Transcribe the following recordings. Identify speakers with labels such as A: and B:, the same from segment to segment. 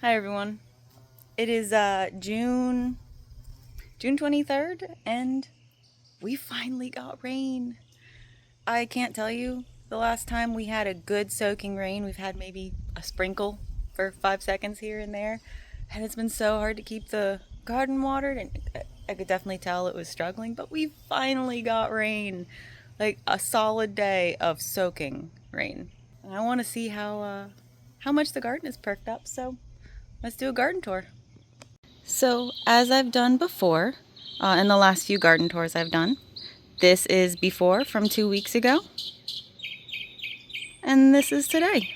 A: Hi everyone. It is June 23rd and we finally got rain. I can't tell you the last time we had a good soaking rain. We've had maybe a sprinkle for 5 seconds here and there, and it's been so hard to keep the garden watered, and I could definitely tell it was struggling, but we finally got rain. Like a solid day of soaking rain. And I want to see how much the garden is perked up, so let's do a garden tour. So, as I've done before, in the last few garden tours I've done, this is before from 2 weeks ago, and this is today.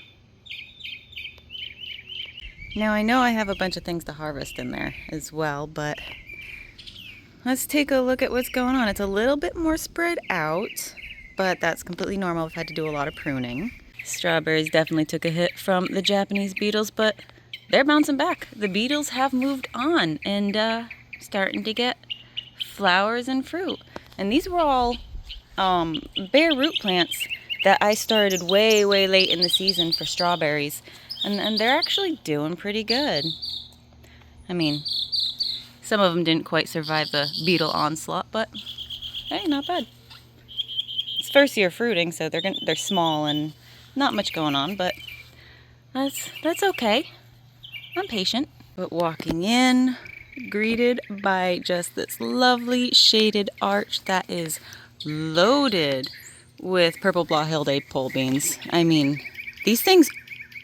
A: Now, I know I have a bunch of things to harvest in there as well, but let's take a look at what's going on. It's a little bit more spread out, but that's completely normal. I've had to do a lot of pruning. Strawberries definitely took a hit from the Japanese beetles, but they're bouncing back. The beetles have moved on and starting to get flowers and fruit. And these were all bare root plants that I started way late in the season for strawberries. And they're actually doing pretty good. I mean, some of them didn't quite survive the beetle onslaught, but hey, not bad. It's first year fruiting, so they're small and not much going on, but that's okay. I'm patient. But walking in, greeted by just this lovely shaded arch that is loaded with purple Blauhilde pole beans. I mean, these things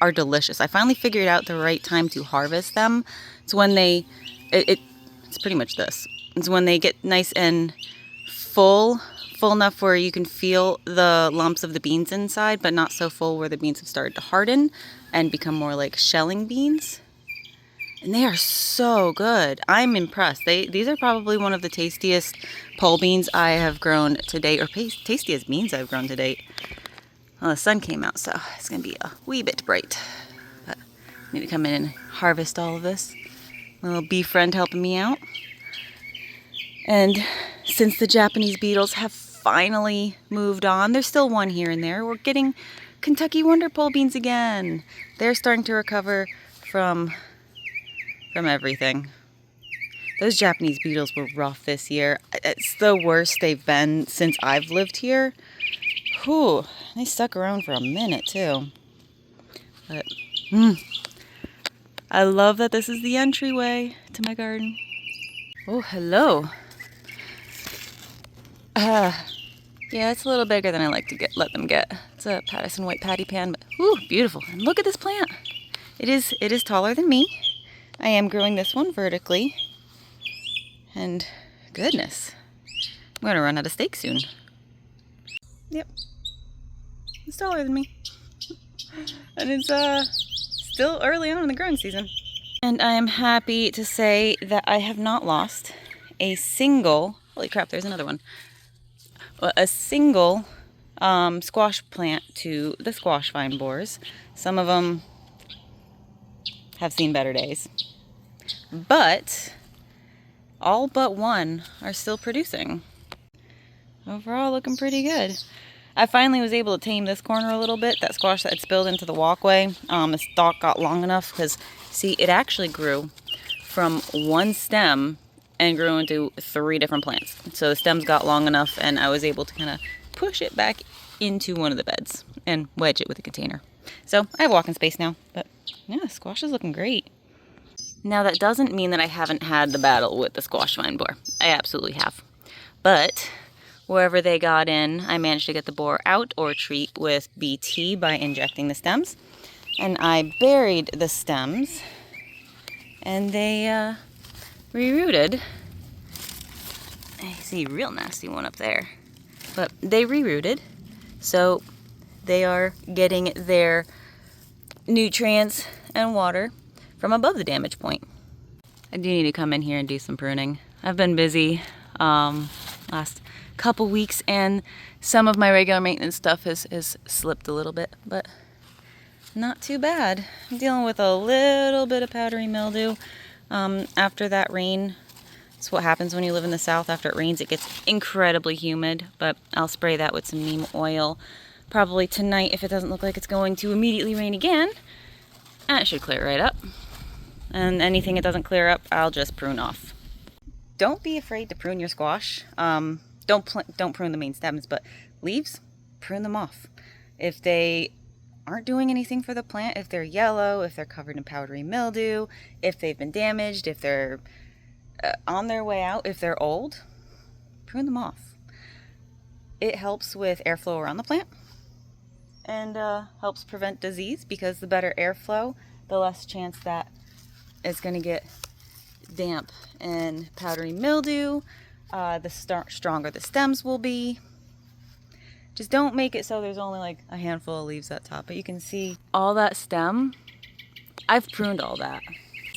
A: are delicious. I finally figured out the right time to harvest them. It's when it's pretty much this. It's when they get nice and full enough where you can feel the lumps of the beans inside, but not so full where the beans have started to harden and become more like shelling beans. And they are so good. I'm impressed. These are probably one of the tastiest pole beans I have grown to date, or tastiest beans I've grown to date. Well, the sun came out, so it's going to be a wee bit bright. But I need to come in and harvest all of this. My little bee friend helping me out. And since the Japanese beetles have finally moved on, there's still one here and there. We're getting Kentucky Wonder pole beans again. They're starting to recover from everything. Those Japanese beetles were rough this year. It's the worst they've been since I've lived here. Whew, they stuck around for a minute too. But I love that this is the entryway to my garden. Oh, hello. Yeah, it's a little bigger than I like to let them get. It's a Pattison White Patty Pan, but whew, beautiful. And look at this plant. It is taller than me. I am growing this one vertically. And goodness, I'm going to run out of steak soon. Yep. It's taller than me. And it's still early on in the growing season. And I am happy to say that I have not lost a single, holy crap, there's another one. A single squash plant to the squash vine borers. Some of them have seen better days. But all but one are still producing. Overall, looking pretty good. I finally was able to tame this corner a little bit. That squash that had spilled into the walkway, the stalk got long enough because, see, it actually grew from one stem and grew into 3 different plants. So the stems got long enough and I was able to kind of push it back into one of the beds and wedge it with a container. So I have walking space now, but yeah, squash is looking great. Now that doesn't mean that I haven't had the battle with the squash vine borer. I absolutely have. But wherever they got in, I managed to get the borer out or treat with BT by injecting the stems. And I buried the stems and they rerooted. I see a real nasty one up there. But they rerooted, so they are getting their nutrients and water from above the damage point. I do need to come in here and do some pruning. I've been busy last couple weeks and some of my regular maintenance stuff has slipped a little bit, but not too bad. I'm dealing with a little bit of powdery mildew after that rain. It's what happens when you live in the south. After it rains, it gets incredibly humid, but I'll spray that with some neem oil probably tonight if it doesn't look like it's going to immediately rain again. And it should clear right up. and anything it doesn't clear up, I'll just prune off. Don't be afraid to prune your squash. Don't prune the main stems, but leaves, prune them off. If they aren't doing anything for the plant, if they're yellow, if they're covered in powdery mildew, if they've been damaged, if they're on their way out, if they're old, prune them off. It helps with airflow around the plant and helps prevent disease, because the better airflow, the less chance that it's going to get damp and powdery mildew, the stronger the stems will be. Just don't make it so there's only like a handful of leaves at top. But you can see all that stem, I've pruned all that.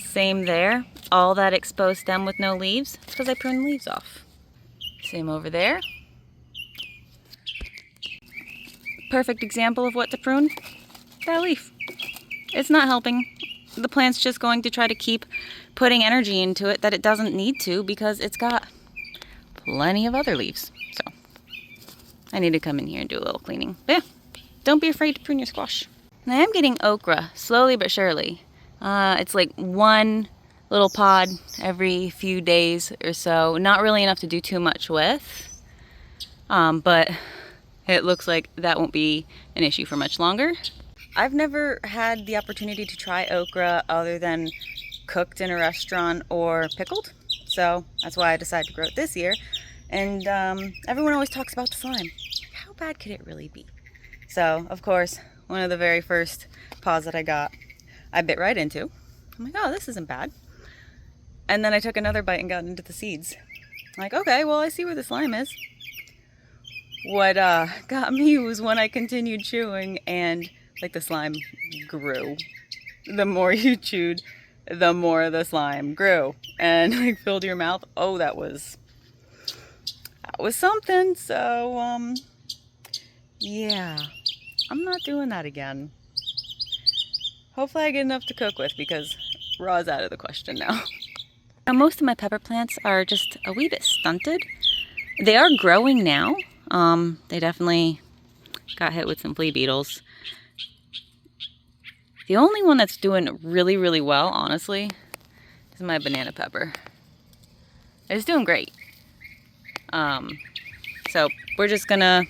A: Same there, all that exposed stem with no leaves, it's because I pruned leaves off. Same over there. Perfect example of what to prune, that leaf. It's not helping. The plant's just going to try to keep putting energy into it that it doesn't need to, because it's got plenty of other leaves. So I need to come in here and do a little cleaning. But yeah, don't be afraid to prune your squash. And I am getting okra, slowly but surely. It's like one little pod every few days or so. Not really enough to do too much with, but it looks like that won't be an issue for much longer. I've never had the opportunity to try okra other than cooked in a restaurant or pickled, so that's why I decided to grow it this year. And everyone always talks about the slime. How bad could it really be? So, of course, one of the very first pods that I got, I bit right into. I'm like, oh, this isn't bad. And then I took another bite and got into the seeds. I'm like, okay, well, I see where the slime is. What got me was when I continued chewing and like the slime grew. The more you chewed, the more the slime grew and like filled your mouth. Oh, that was something. So yeah, I'm not doing that again. Hopefully I get enough to cook with, because raw's out of the question now. Now, most of my pepper plants are just a wee bit stunted. They are growing now. They definitely got hit with some flea beetles. The only one that's doing really, really well, honestly, is my banana pepper. It's doing great. So we're just gonna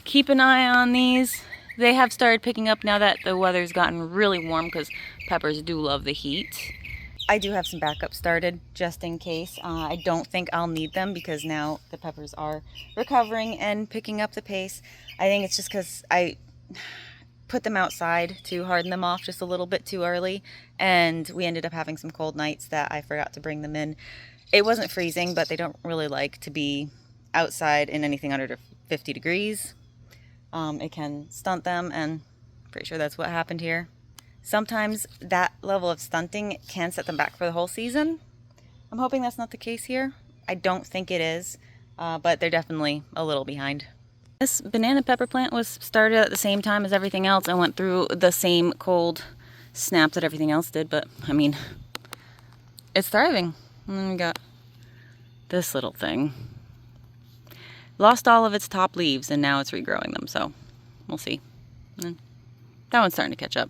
A: keep an eye on these. They have started picking up now that the weather's gotten really warm, because peppers do love the heat. I do have some backup started just in case. I don't think I'll need them, because now the peppers are recovering and picking up the pace. I think it's just because I put them outside to harden them off just a little bit too early, and we ended up having some cold nights that I forgot to bring them in. It wasn't freezing, but they don't really like to be outside in anything under 50 degrees. It can stunt them, and I'm pretty sure that's what happened here. Sometimes that level of stunting can set them back for the whole season. I'm hoping that's not the case here. I don't think it is, but they're definitely a little behind. This banana pepper plant was started at the same time as everything else. I went through the same cold snap that everything else did, but I mean, it's thriving. And then we got this little thing. Lost all of its top leaves, and now it's regrowing them, so we'll see. And that one's starting to catch up.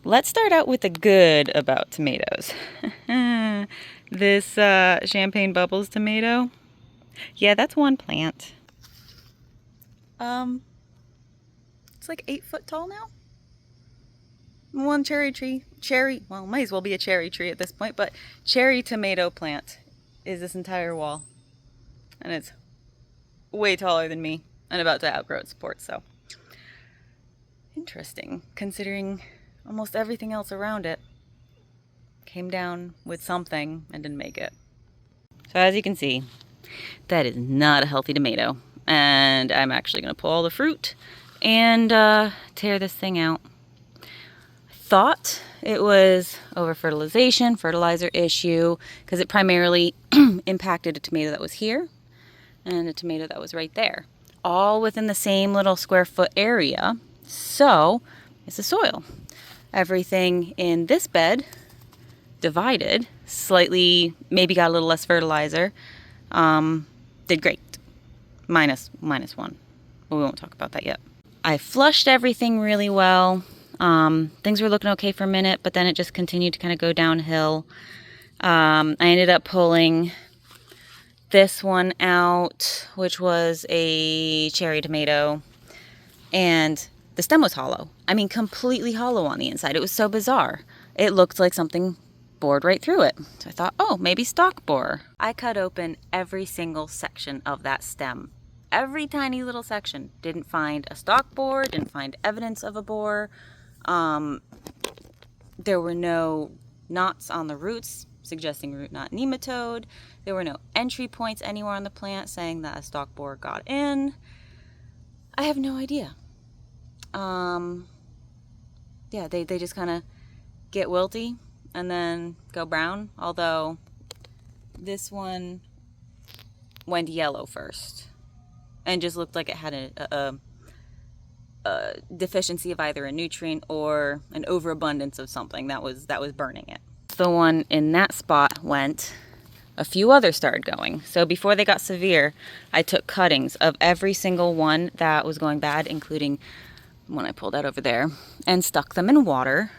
A: Let's start out with the good about tomatoes. This Champagne Bubbles tomato, yeah, that's one plant. It's like 8 foot tall now. One well, might as well be a cherry tree at this point, but cherry tomato plant is this entire wall. And it's way taller than me and about to outgrow its support, so interesting, considering almost everything else around it came down with something and didn't make it. So as you can see, that is not a healthy tomato, and I'm actually going to pull all the fruit and tear this thing out. I thought it was over-fertilization, fertilizer issue, because it primarily impacted a tomato that was here and a tomato that was right there, all within the same little square foot area. So it's the soil. Everything in this bed divided slightly, maybe got a little less fertilizer, did great. Minus one, but we won't talk about that yet. I flushed everything really well. Things were looking okay for a minute, but then it just continued to kind of go downhill. I ended up pulling this one out, which was a cherry tomato, and the stem was hollow. I mean, completely hollow on the inside. It was so bizarre. It looked like something bored right through it. So I thought, oh, maybe stalk borer. I cut open every single section of that stem. Every tiny little section. Didn't find a stalk borer, didn't find evidence of a borer. There were no knots on the roots suggesting root knot nematode. There were no entry points anywhere on the plant saying that a stalk borer got in. I have no idea. Yeah, they just kind of get wilty and then go brown, although this one went yellow first and just looked like it had a deficiency of either a nutrient or an overabundance of something that was burning it. The one in that spot went. A few others started going. So before they got severe, I took cuttings of every single one that was going bad, including one I pulled out over there, and stuck them in water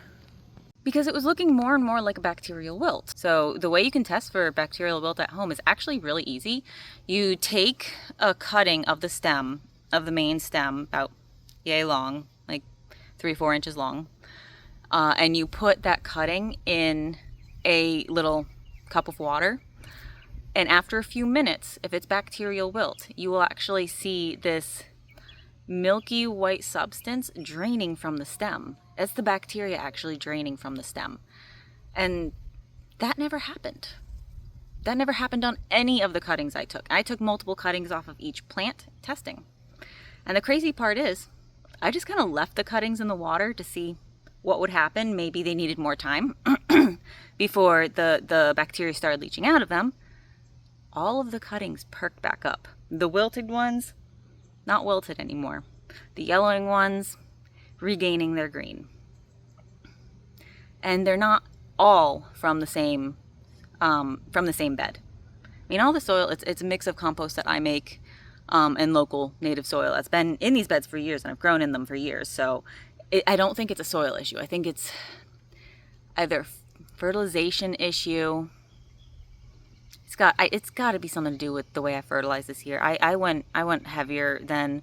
A: because it was looking more and more like a bacterial wilt. So the way you can test for bacterial wilt at home is actually really easy. You take a cutting of the stem, of the main stem, about yay long, like 3-4 inches long, and you put that cutting in a little cup of water. And after a few minutes, if it's bacterial wilt, you will actually see this milky white substance draining from the stem. That's the bacteria actually draining from the stem. And that never happened. That never happened on any of the cuttings I took. I took multiple cuttings off of each plant testing. And the crazy part is, I just kind of left the cuttings in the water to see what would happen. Maybe they needed more time before the bacteria started leaching out of them. All of the cuttings perked back up. The wilted ones, not wilted anymore. The yellowing ones, regaining their green. And they're not all from the same bed. I mean, all the soil, it's a mix of compost that I make and local native soil that's been in these beds for years, and I've grown in them for years. So I don't think it's a soil issue. I think it's either fertilization issue. It's got to be something to do with the way I fertilized this year. I went heavier than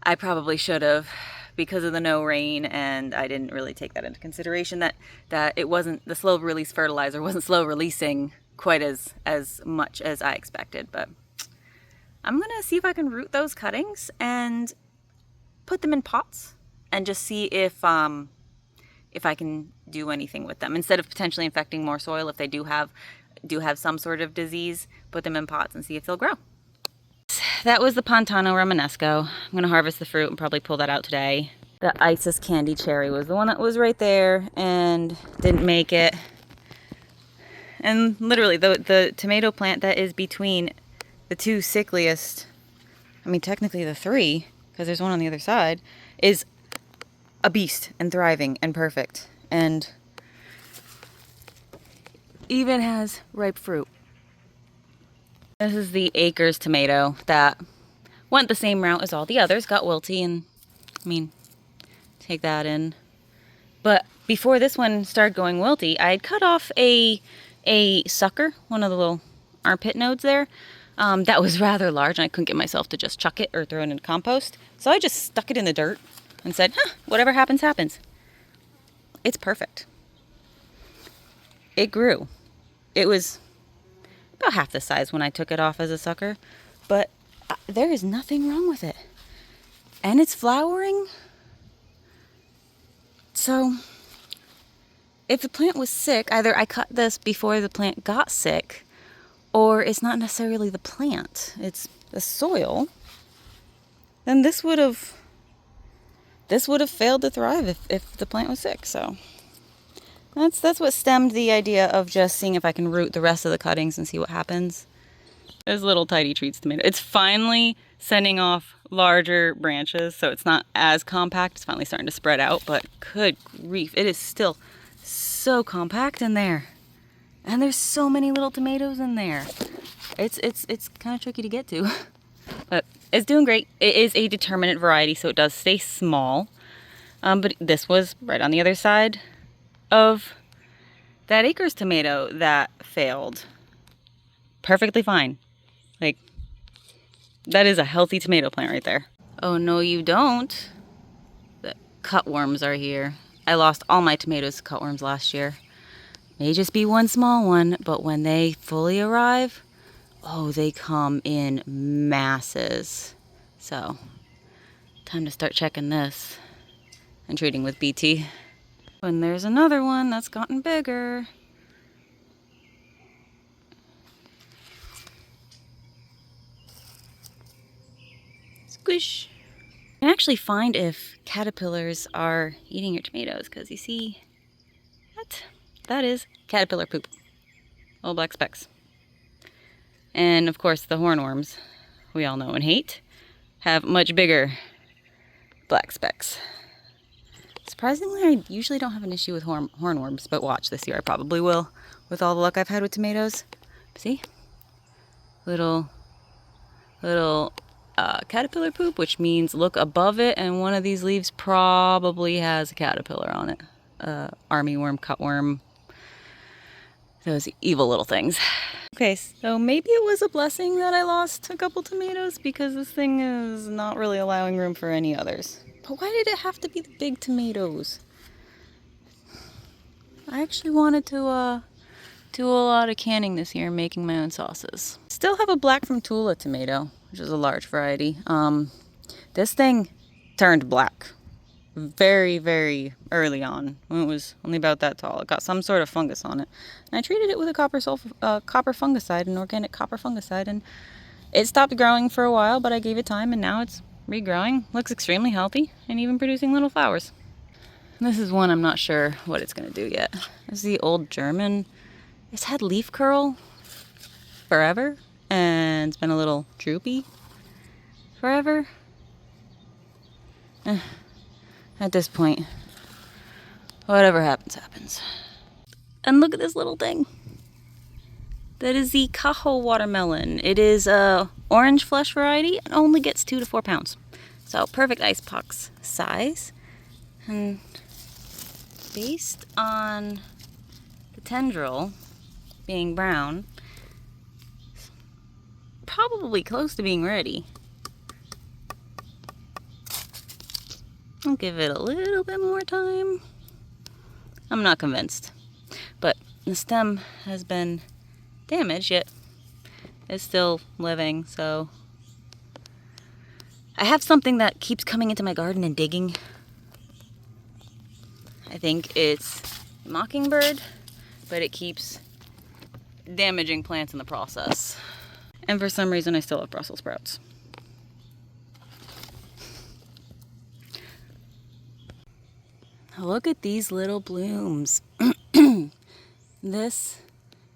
A: I probably should have because of the no rain, and I didn't really take that into consideration, that it wasn't, the slow release fertilizer wasn't slow releasing quite as much as I expected. But I'm gonna see if I can root those cuttings and put them in pots and just see if I can do anything with them instead of potentially infecting more soil. If they do have some sort of disease, put them in pots and see if they'll grow. That was the Pantano Romanesco. I'm going to harvest the fruit and probably pull that out today. The Isis Candy Cherry was the one that was right there and didn't make it. And literally the tomato plant that is between the two sickliest, I mean technically the three, because there's one on the other side, is a beast and thriving and perfect. And even has ripe fruit. This is the Acres tomato that went the same route as all the others, got wilty, and I mean, take that in. But before this one started going wilty, I had cut off a sucker, one of the little armpit nodes there, that was rather large, and I couldn't get myself to just chuck it or throw it in compost. So I just stuck it in the dirt and said, whatever happens, happens. It's perfect. It grew. It was about half the size when I took it off as a sucker, but there is nothing wrong with it. And it's flowering. So if the plant was sick, either I cut this before the plant got sick, or it's not necessarily the plant, it's the soil, then this would have failed to thrive if the plant was sick. So that's what stemmed the idea of just seeing if I can root the rest of the cuttings and see what happens. There's little Tidy Treats tomato. It's finally sending off larger branches, so it's not as compact. It's finally starting to spread out, but good grief, it is still so compact in there. And there's so many little tomatoes in there. It's kind of tricky to get to. But it's doing great. It is a determinate variety, so it does stay small. But this was right on the other side of that Acres tomato that failed. Perfectly fine. Like, that is a healthy tomato plant right there. Oh, no, you don't. The cutworms are here. I lost all my tomatoes to cutworms last year. May just be one small one, but when they fully arrive, oh, they come in masses. So, time to start checking this and treating with BT. And there's another one that's gotten bigger. Squish. You can actually find if caterpillars are eating your tomatoes, because you see that is caterpillar poop. Little black specks. And of course the hornworms, we all know and hate, have much bigger black specks. Surprisingly, I usually don't have an issue with hornworms, but watch, this year I probably will, with all the luck I've had with tomatoes. See? Little caterpillar poop, which means look above it, and one of these leaves probably has a caterpillar on it. Armyworm, cutworm, those evil little things. Okay, so maybe it was a blessing that I lost a couple tomatoes, because this thing is not really allowing room for any others. But why did it have to be the big tomatoes? I actually wanted to do a lot of canning this year, making my own sauces. Still have a black from Tula tomato, which is a large variety. This thing turned black very, very early on, when it was only about that tall. It got some sort of fungus on it. And I treated it with a copper fungicide, an organic copper fungicide, and it stopped growing for a while, but I gave it time, and now it's regrowing. Looks extremely healthy, and even producing little flowers. This is one I'm not sure what it's gonna do yet. This is the old German. It's had leaf curl forever, and it's been a little droopy forever. At this point, whatever happens, happens. And look at this little thing. That is the Cajo watermelon. It is a orange flesh variety and only gets 2 to 4 pounds. So perfect icebox size. And based on the tendril being brown, probably close to being ready. I'll give it a little bit more time. I'm not convinced, but the stem has been damaged, yet is still living, so I have something that keeps coming into my garden and digging. I think it's mockingbird, but it keeps damaging plants in the process. And for some reason I still have Brussels sprouts. Look at these little blooms. This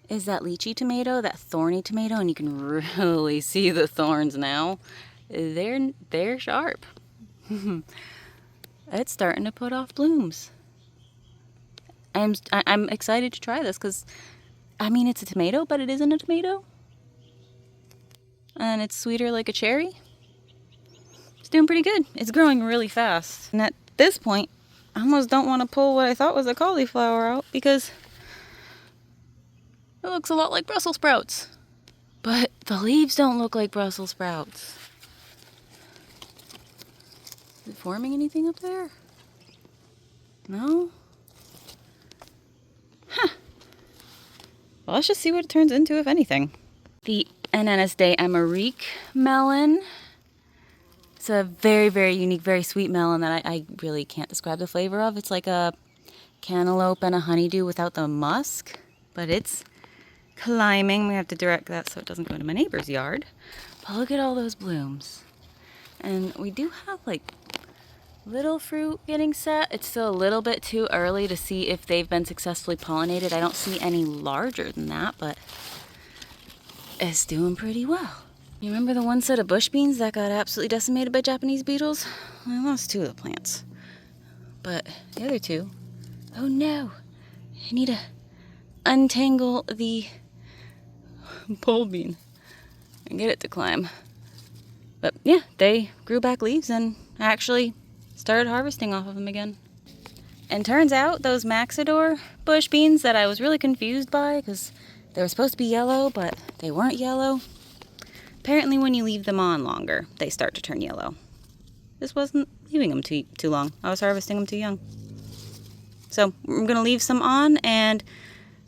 A: is that lychee tomato, that thorny tomato, and you can really see the thorns now. They're sharp. It's starting to put off blooms. I'm excited to try this because, I mean, it's a tomato, but it isn't a tomato. And it's sweeter like a cherry. It's doing pretty good. It's growing really fast. And at this point, I almost don't want to pull what I thought was a cauliflower out because it looks a lot like Brussels sprouts. But the leaves don't look like Brussels sprouts. Is it forming anything up there? No? Huh. Well, let's just see what it turns into, if anything. The Ananas de Amérique melon. It's a very, very unique, very sweet melon that I really can't describe the flavor of. It's like a cantaloupe and a honeydew without the musk, but it's climbing. We have to direct that so it doesn't go into my neighbor's yard. But look at all those blooms. And we do have like little fruit getting set. It's still a little bit too early to see if they've been successfully pollinated. I don't see any larger than that, but it's doing pretty well. You remember the one set of bush beans that got absolutely decimated by Japanese beetles? I lost 2 of the plants. But the other 2, oh no, I need to untangle the pole bean and get it to climb. But yeah, they grew back leaves and I actually started harvesting off of them again. And turns out those Maxidor bush beans that I was really confused by because they were supposed to be yellow, but they weren't yellow. Apparently when you leave them on longer, they start to turn yellow. This wasn't leaving them too long. I was harvesting them too young. So I'm going to leave some on and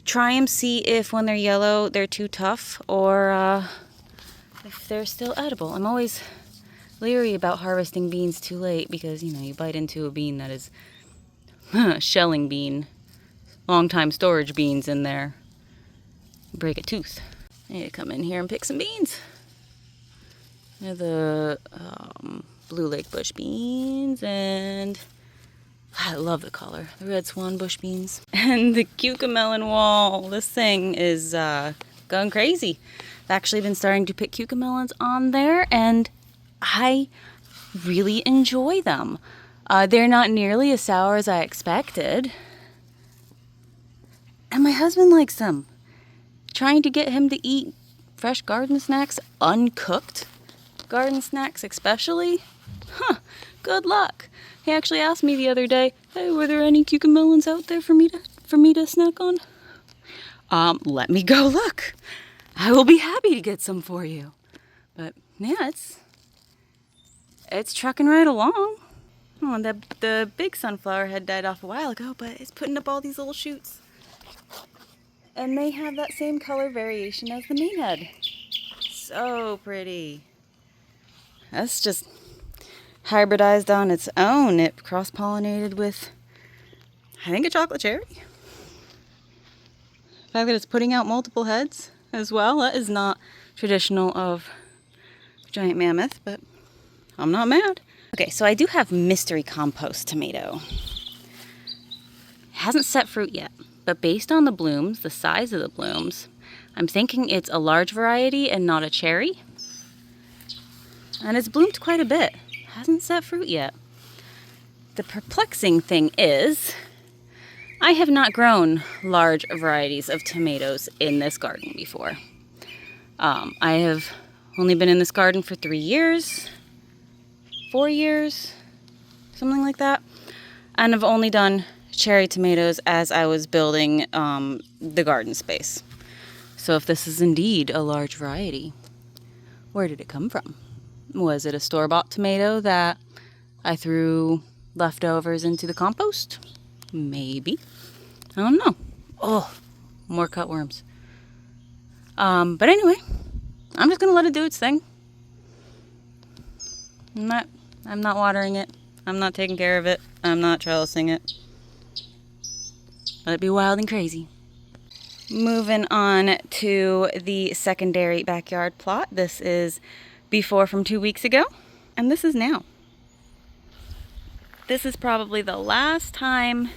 A: try and see if when they're yellow, they're too tough or if they're still edible. I'm always leery about harvesting beans too late because, you know, you bite into a bean that is shelling bean, long time storage beans in there. Break a tooth. I need to come in here and pick some beans. They're the Blue Lake bush beans, and I love the color. The Red Swan bush beans. And the cucamelon wall. This thing is going crazy. I've actually been starting to pick cucamelons on there, and I really enjoy them. They're not nearly as sour as I expected. And my husband likes them. Trying to get him to eat fresh garden snacks, uncooked garden snacks especially, good luck. He actually asked me the other day, hey, were there any cucamelons out there for me to snack on? Let me go look. I will be happy to get some for you. But yeah, it's trucking right along. Oh, the big sunflower had died off a while ago, but it's putting up all these little shoots. And they have that same color variation as the main head. So pretty. That's just hybridized on its own. It cross-pollinated with, I think, a chocolate cherry. The fact that it's putting out multiple heads as well, that is not traditional of giant mammoth, but I'm not mad. Okay, so I do have mystery compost tomato. It hasn't set fruit yet, but based on the blooms, the size of the blooms, I'm thinking it's a large variety and not a cherry. And it's bloomed quite a bit. Hasn't set fruit yet. The perplexing thing is, I have not grown large varieties of tomatoes in this garden before. I have only been in this garden for 3 years, 4 years, something like that. And I've only done cherry tomatoes as I was building the garden space. So if this is indeed a large variety, where did it come from? Was it a store-bought tomato that I threw leftovers into the compost? Maybe. I don't know. Oh, more cutworms. But anyway, I'm just gonna let it do its thing. I'm not watering it. I'm not taking care of it. I'm not trellising it. Let it be wild and crazy. Moving on to the secondary backyard plot. This is before from 2 weeks ago, and this is now. This is probably the last time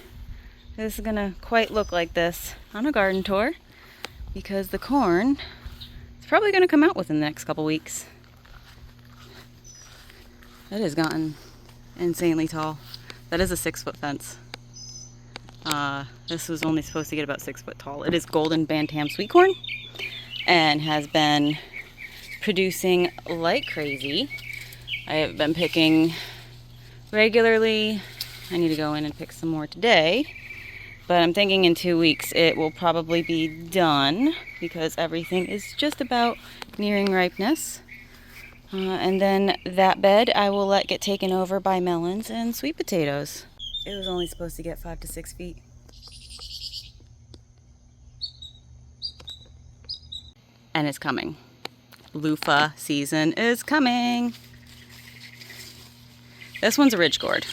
A: this is gonna quite look like this on a garden tour, because the corn is probably gonna come out within the next couple weeks. It has gotten insanely tall. That is a 6-foot fence. This was only supposed to get about 6 foot tall. It is golden bantam sweet corn and has been producing like crazy. I have been picking regularly. I need to go in and pick some more today, but I'm thinking in 2 weeks it will probably be done because everything is just about nearing ripeness. And then that bed I will let get taken over by melons and sweet potatoes. It was only supposed to get 5 to 6 feet. And it's coming. Loofah season is coming. This one's a ridge gourd.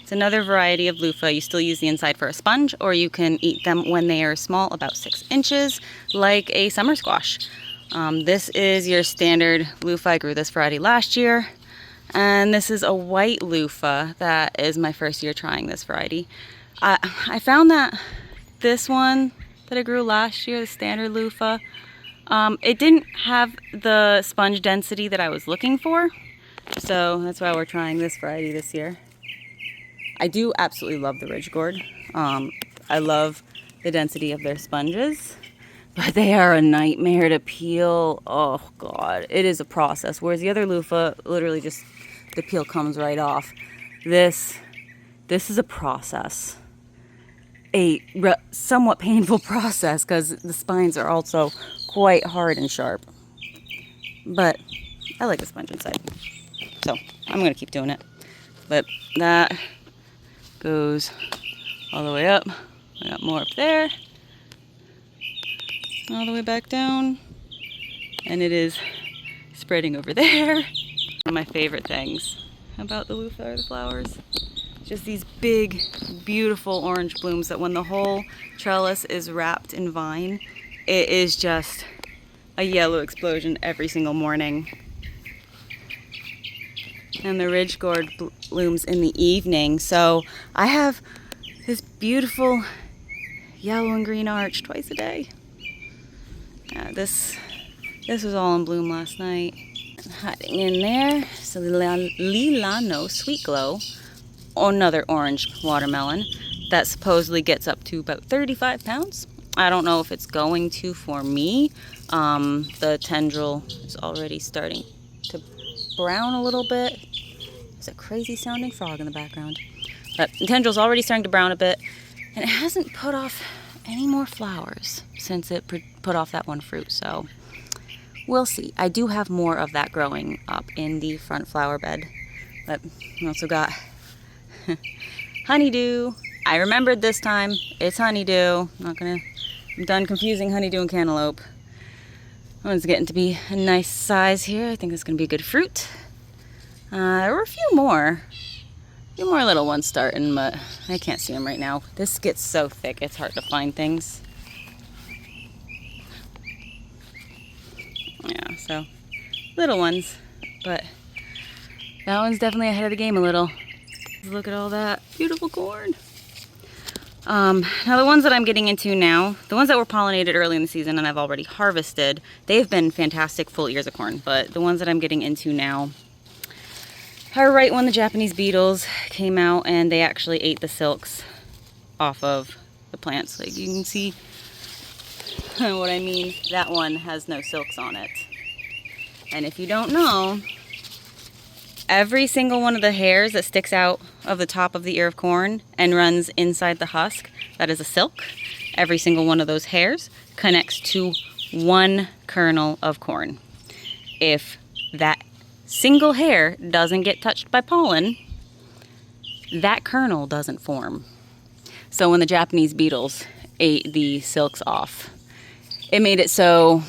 A: It's another variety of loofah. You still use the inside for a sponge, or you can eat them when they are small, about 6 inches, like a summer squash. This is your standard loofah. I grew this variety last year. And this is a white loofah. That is my first year trying this variety. I found that this one that I grew last year, the standard loofah, it didn't have the sponge density that I was looking for. So that's why we're trying this variety this year. I do absolutely love the ridge gourd. I love the density of their sponges, but they are a nightmare to peel. Oh God, it is a process. Whereas the other loofah, literally just the peel comes right off. This is a process. a somewhat painful process because the spines are also quite hard and sharp. But I like the sponge inside, so I'm gonna keep doing it. But that goes all the way up. I got more up there, all the way back down, and it is spreading over there. One of my favorite things about the loofah are the flowers. Just these big, beautiful orange blooms that when the whole trellis is wrapped in vine, it is just a yellow explosion every single morning. And the ridge gourd blooms in the evening. So I have this beautiful yellow and green arch twice a day. This was all in bloom last night. Hiding in there, so the Lilano Sweet Glow, another orange watermelon that supposedly gets up to about 35 pounds. I don't know if it's going to for me. The tendril is already starting to brown a little bit. There's a crazy sounding frog in the background. But the tendril's already starting to brown a bit, and it hasn't put off any more flowers since it put off that one fruit, so we'll see. I do have more of that growing up in the front flower bed, but we also got honeydew. I remembered this time, it's honeydew. I'm done confusing honeydew and cantaloupe. That one's getting to be a nice size here. I think it's gonna be a good fruit. There were a few more little ones starting, but I can't see them right now. This gets so thick, it's hard to find things. Yeah, so little ones, but that one's definitely ahead of the game a little. Look at all that beautiful corn. Now the ones that I'm getting into now, the ones that were pollinated early in the season and I've already harvested, they've been fantastic full ears of corn, but the ones that I'm getting into now are right when the Japanese beetles came out and they actually ate the silks off of the plants. Like you can see what I mean. That one has no silks on it. And if you don't know, every single one of the hairs that sticks out of the top of the ear of corn and runs inside the husk, that is a silk. Every single one of those hairs connects to one kernel of corn. If that single hair doesn't get touched by pollen, that kernel doesn't form. So when the Japanese beetles ate the silks off, it made it so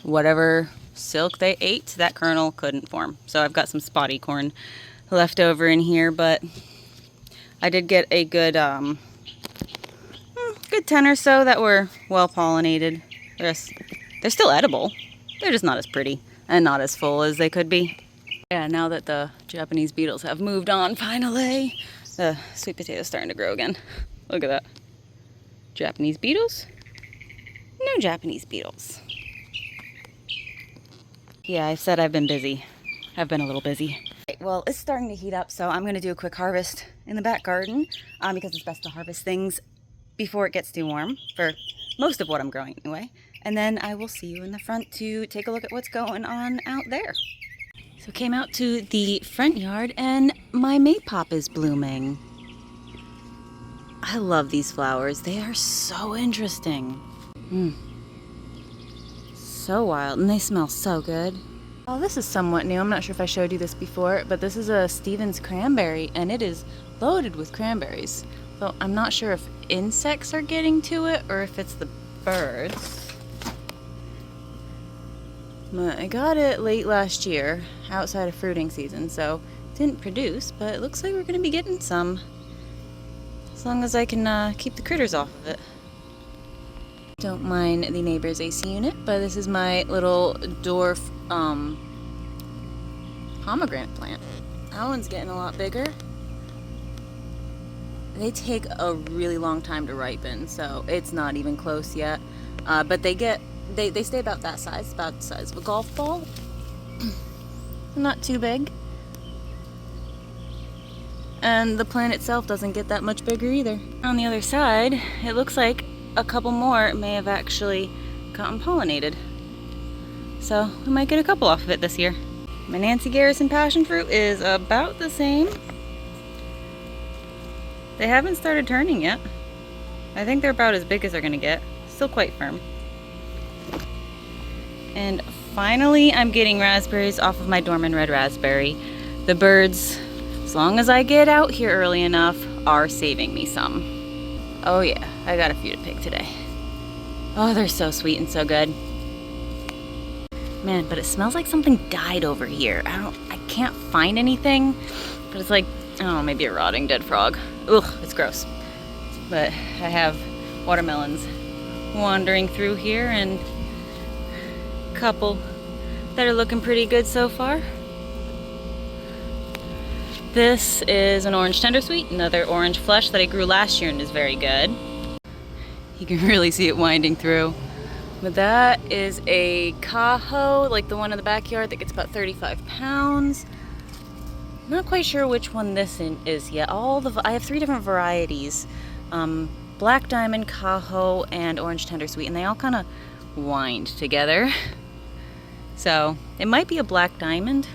A: whatever silk they ate, that kernel couldn't form. So I've got some spotty corn left over in here, but I did get a good 10 or so that were well pollinated. They're still edible. They're just not as pretty and not as full as they could be. Yeah, now that the Japanese beetles have moved on finally, the sweet potato's starting to grow again. Look at that. Japanese beetles? No Japanese beetles. Yeah, I said I've been busy. I've been a little busy. Well, it's starting to heat up, so I'm going to do a quick harvest in the back garden because it's best to harvest things before it gets too warm for most of what I'm growing anyway. And then I will see you in the front to take a look at what's going on out there. So I came out to the front yard and my maypop is blooming. I love these flowers. They are so interesting. So wild, and they smell so good. Oh, this is somewhat new. I'm not sure if I showed you this before, but this is a Stevens cranberry, and it is loaded with cranberries. So I'm not sure if insects are getting to it or if it's the birds. But I got it late last year, outside of fruiting season, so it didn't produce, but it looks like we're going to be getting some. As long as I can keep the critters off of it. Don't mind the neighbor's AC unit, but this is my little dwarf pomegranate plant. That one's getting a lot bigger. They take a really long time to ripen, so it's not even close yet. But they stay about that size, about the size of a golf ball. Not too big. And the plant itself doesn't get that much bigger either. On the other side, it looks like a couple more may have actually gotten pollinated. So we might get a couple off of it this year. My Nancy Garrison passion fruit is about the same. They haven't started turning yet. I think they're about as big as they're gonna get. Still quite firm. And finally, I'm getting raspberries off of my Dorman red raspberry. The birds, as long as I get out here early enough, are saving me some. Oh yeah, I got a few to pick today. Oh, they're so sweet and so good. Man, but it smells like something died over here. I can't find anything, but it's like, oh, maybe a rotting dead frog. Ugh, it's gross. But I have watermelons wandering through here and a couple that are looking pretty good so far. This is an orange tendersweet, another orange flesh that I grew last year and is very good. You can really see it winding through. But that is a Cajo, like the one in the backyard that gets about 35 pounds. Not quite sure which one this is yet. I have 3 different varieties. Black Diamond, Cajo, and Orange Tendersweet, and they all kind of wind together. So it might be a Black Diamond,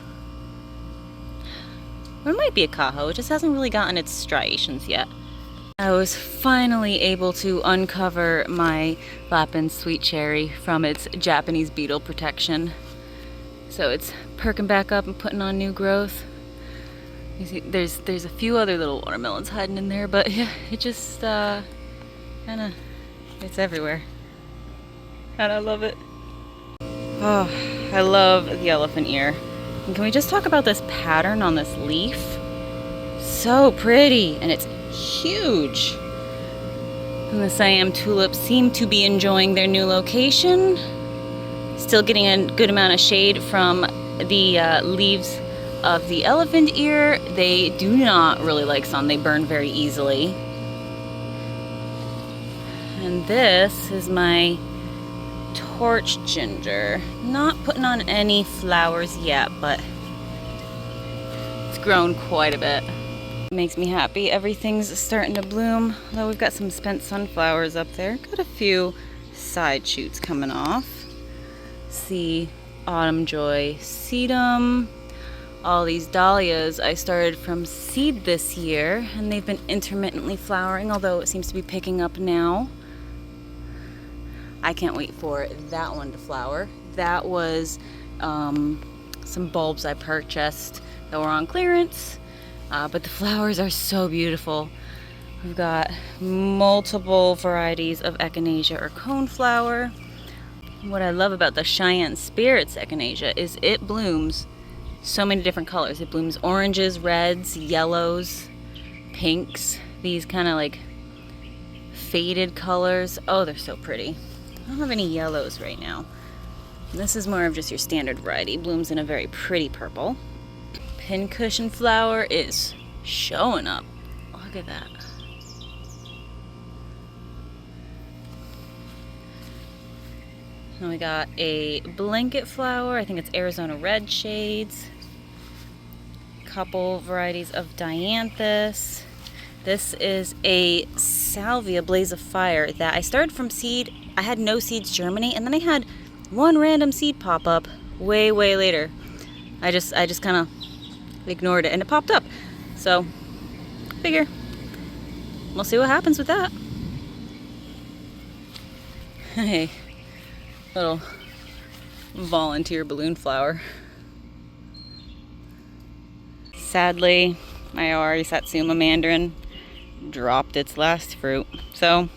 A: or it might be a Cajo. It just hasn't really gotten its striations yet. I was finally able to uncover my Lapin Sweet Cherry from its Japanese beetle protection. So it's perking back up and putting on new growth. You see, there's a few other little watermelons hiding in there, but yeah, it just kinda, it's everywhere. And I love it. Oh, I love the elephant ear. And can we just talk about this pattern on this leaf? So pretty, and it's huge. And the Siam tulips seem to be enjoying their new location. Still getting a good amount of shade from the leaves of the elephant ear. They do not really like sun. They burn very easily. And this is my torch ginger. Not putting on any flowers yet, but it's grown quite a bit. It makes me happy. Everything's starting to bloom. Although we've got some spent sunflowers up there. Got a few side shoots coming off. See, Autumn Joy sedum. All these dahlias I started from seed this year, and they've been intermittently flowering, although it seems to be picking up now. I can't wait for that one to flower. That was some bulbs I purchased that were on clearance, but the flowers are so beautiful. We've got multiple varieties of echinacea or coneflower. What I love about the Cheyenne Spirits echinacea is it blooms so many different colors. It blooms oranges, reds, yellows, pinks, these kind of like faded colors. Oh, they're so pretty. I don't have any yellows right now. This is more of just your standard variety. Blooms in a very pretty purple. Pincushion flower is showing up. Look at that. And we got a blanket flower. I think it's Arizona red shades. Couple varieties of dianthus. This is a salvia blaze of fire that I started from seed. I had no seeds germinate, and then I had one random seed pop up way later. I just kind of ignored it, and it popped up. So figure we'll see what happens with that. Hey, little volunteer balloon flower. Sadly, my Owari Satsuma mandarin dropped its last fruit. So,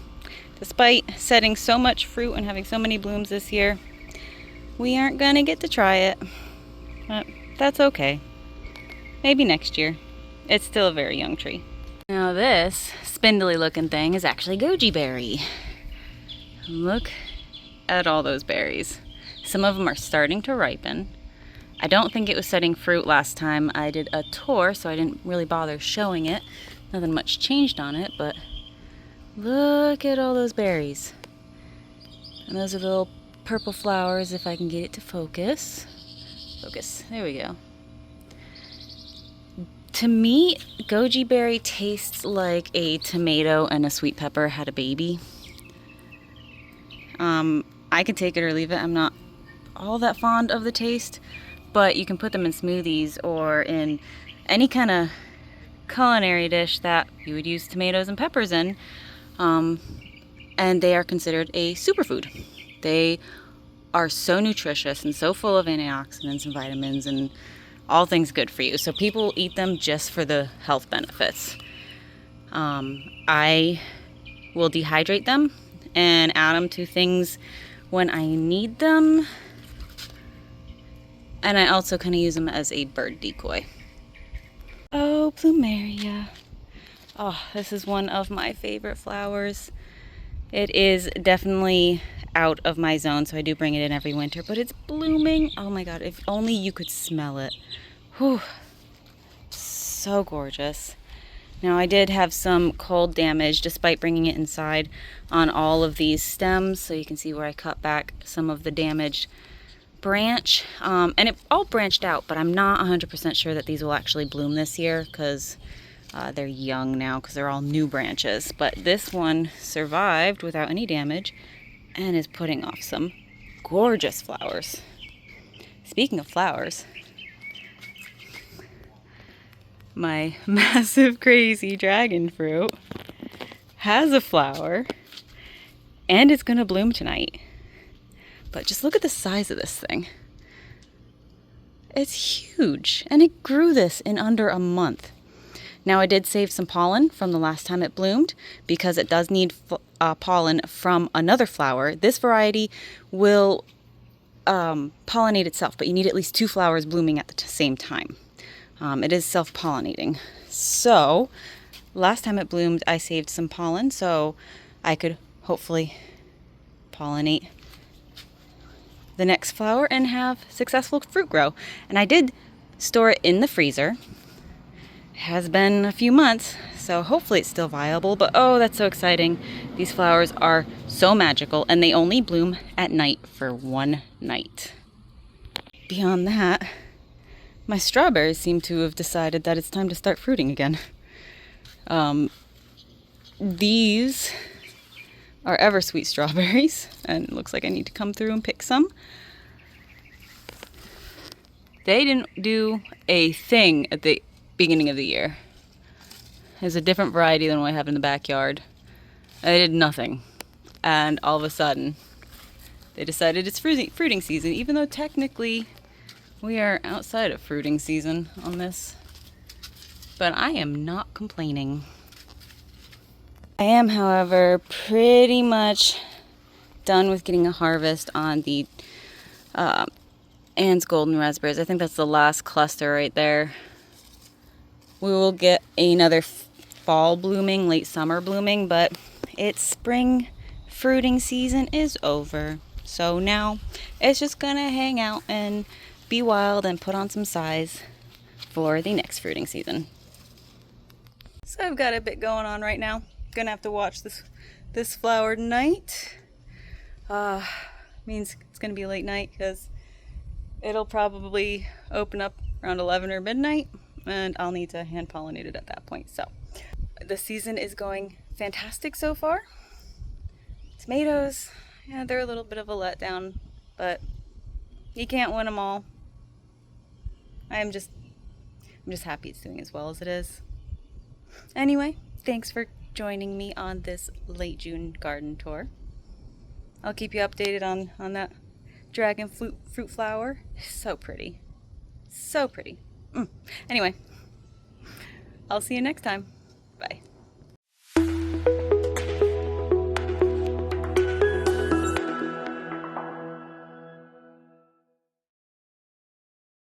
A: despite setting so much fruit and having so many blooms this year, we aren't gonna get to try it. But that's okay. Maybe next year. It's still a very young tree. Now this spindly looking thing is actually goji berry. Look at all those berries. Some of them are starting to ripen. I don't think it was setting fruit last time I did a tour, so I didn't really bother showing it. Nothing much changed on it, but look at all those berries. And those are the little purple flowers, if I can get it to focus. Focus, there we go. To me, goji berry tastes like a tomato and a sweet pepper had a baby. I can take it or leave it. I'm not all that fond of the taste, but you can put them in smoothies or in any kind of culinary dish that you would use tomatoes and peppers in. and they are considered a superfood. They are so nutritious and so full of antioxidants and vitamins and all things good for you. So people eat them just for the health benefits. I will dehydrate them and add them to things when I need them. And I also kind of use them as a bird decoy. Oh, plumeria. Oh, this is one of my favorite flowers. It is definitely out of my zone, so I do bring it in every winter, but it's blooming. Oh my God, if only you could smell it. Whew. So gorgeous. Now I did have some cold damage despite bringing it inside on all of these stems, so you can see where I cut back some of the damaged branch, and it all branched out, but I'm not 100% sure that these will actually bloom this year because they're young now, because they're all new branches. But this one survived without any damage and is putting off some gorgeous flowers. Speaking of flowers, my massive crazy dragon fruit has a flower and it's gonna bloom tonight. But just look at the size of this thing. It's huge, and it grew this in under a month. Now I did save some pollen from the last time it bloomed because it does need pollen from another flower. This variety will pollinate itself, but you need at least 2 flowers blooming at the same time. It is self-pollinating. So last time it bloomed, I saved some pollen so I could hopefully pollinate the next flower and have successful fruit grow. And I did store it in the freezer. It has been a few months, so hopefully it's still viable, but oh, that's so exciting. These flowers are so magical, and they only bloom at night for 1 night. Beyond that, my strawberries seem to have decided that it's time to start fruiting again. These are Eversweet strawberries, and it looks like I need to come through and pick some. They didn't do a thing at the beginning of the year. There's a different variety than what I have in the backyard. They did nothing, and all of a sudden they decided it's fruiting season, even though technically we are outside of fruiting season on this. But I am not complaining. I am, however, pretty much done with getting a harvest on the Anne's Golden Raspberries. I think that's the last cluster right there. We will get another fall blooming, late summer blooming, but it's spring fruiting season is over. So now it's just gonna hang out and be wild and put on some size for the next fruiting season. So I've got a bit going on right now. Gonna have to watch this flower tonight. Means it's gonna be a late night because it'll probably open up around 11 or midnight, and I'll need to hand pollinate it at that point. So the season is going fantastic so far. Tomatoes, yeah, they're a little bit of a letdown, but you can't win them all. I'm just happy it's doing as well as it is. Anyway, thanks for joining me on this late June garden tour. I'll keep you updated on that dragon fruit flower. So pretty. So pretty. Anyway, I'll see you next time.